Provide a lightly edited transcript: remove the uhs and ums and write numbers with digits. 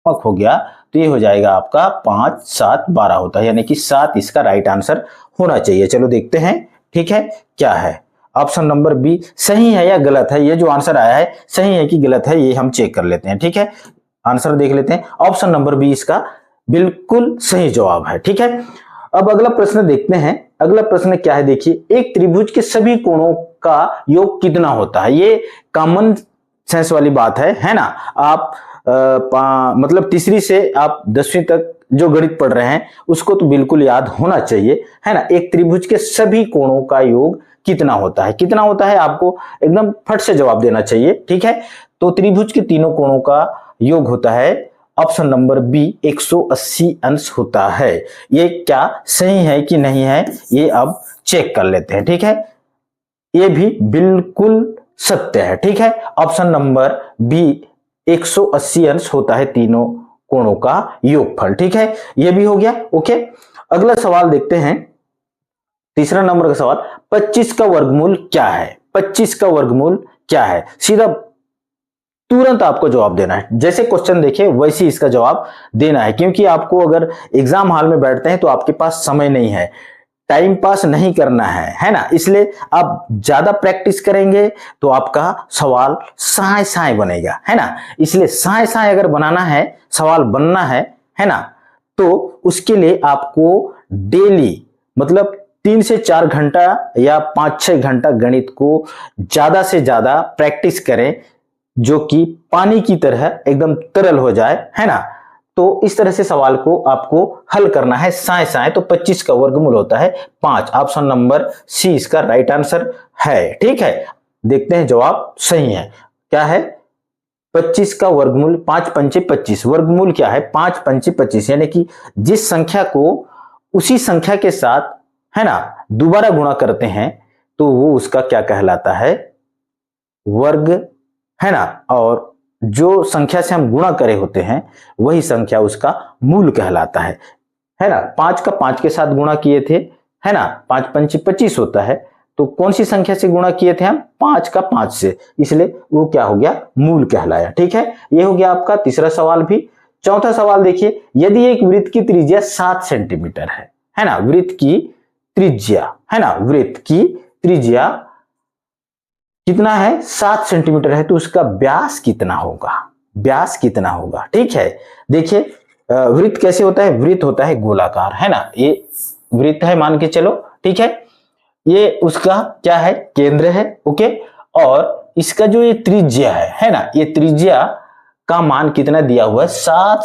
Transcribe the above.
हो गया तो ये हो जाएगा आपका 5 7 12 होता है, यानी कि 7 इसका राइट आंसर होना चाहिए। चलो देखते हैं, ठीक है, क्या है। ऑप्शन नंबर बी सही है या गलत है, ये जो आंसर आया है सही है कि गलत है, ये हम चेक कर लेते हैं। ठीक है, आंसर देख लेते हैं। ऑप्शन नंबर बी इसका बिल्कुल सही जवाब है। ठीक है, अब अगला प्रश्न देखते हैं। अगला प्रश्न क्या है, देखिए, एक त्रिभुज के सभी कोणों का योग कितना होता है। ये कॉमन सेंस वाली बात है ना। आप मतलब तीसरी से आप 10वीं तक जो गणित पढ़ रहे हैं उसको तो बिल्कुल याद होना चाहिए, है ना। एक त्रिभुज के सभी कोणों का योग कितना होता है, कितना होता है, आपको एकदम फट से जवाब देना चाहिए। ठीक है, तो त्रिभुज के तीनों कोणों का योग होता है ऑप्शन नंबर बी 180 अंश होता है। ये क्या सही है कि नहीं है, ये अब चेक कर लेते हैं। ठीक है, ये भी बिल्कुल सत्य है। ठीक है, ऑप्शन नंबर बी 180 अंश होता है तीनों कोणों का योगफल। ठीक है, ये भी हो गया। ओके, अगला सवाल देखते हैं, तीसरा नंबर का सवाल, 25 का वर्गमूल क्या है। 25 का वर्गमूल क्या है, सीधा तुरंत आपको जवाब देना है। जैसे क्वेश्चन देखे वैसे इसका जवाब देना है, क्योंकि आपको अगर एग्जाम हॉल में बैठते हैं तो आपके पास समय नहीं है, टाइम पास नहीं करना है ना। इसलिए आप ज्यादा प्रैक्टिस करेंगे तो आपका सवाल साए साए बनेगा, है ना। इसलिए साए साए अगर बनाना है, सवाल बनना है ना, तो उसके लिए आपको डेली मतलब 3 से 4 घंटा या 5-6 घंटा गणित को ज्यादा से ज्यादा प्रैक्टिस करें, जो कि पानी की तरह एकदम तरल हो जाए, है ना। तो इस तरह से सवाल को आपको हल करना है साए साए। तो 25 का वर्गमूल होता है 5। ऑप्शन नंबर सी इसका राइट आंसर है। ठीक है, देखते हैं जवाब सही है क्या है। 25 का वर्गमूल 5 पंचे 25, वर्गमूल क्या है 5 पंचे 25, यानी कि जिस संख्या को उसी संख्या के साथ, है ना, दोबारा गुणा करते हैं तो वो उसका क्या कहलाता है, वर्ग, है ना। और जो संख्या से हम गुणा करे होते हैं वही संख्या उसका मूल कहलाता है ना। 5 का 5 के साथ गुणा किए थे, है ना, 5 पंचे 25 होता है, तो कौन सी संख्या से गुणा किए थे हम, 5 का 5 से, इसलिए वो क्या हो गया, मूल कहलाया। ठीक है, ये हो गया आपका तीसरा सवाल भी। चौथा सवाल देखिए, यदि एक वृत्त की त्रिज्या 7 सेंटीमीटर है ना, वृत्त की त्रिज्या, है ना, वृत्त की त्रिज्या कितना है, 7 सेंटीमीटर है, तो उसका व्यास कितना होगा, व्यास कितना होगा। ठीक है, देखिए वृत्त कैसे होता है, वृत्त होता है गोलाकार, है ना। ये वृत्त है मान के चलो, ठीक है, ये उसका क्या है, केंद्र है। ओके, और इसका जो ये त्रिज्या है ना, ये त्रिज्या का मान कितना दिया हुआ है, 7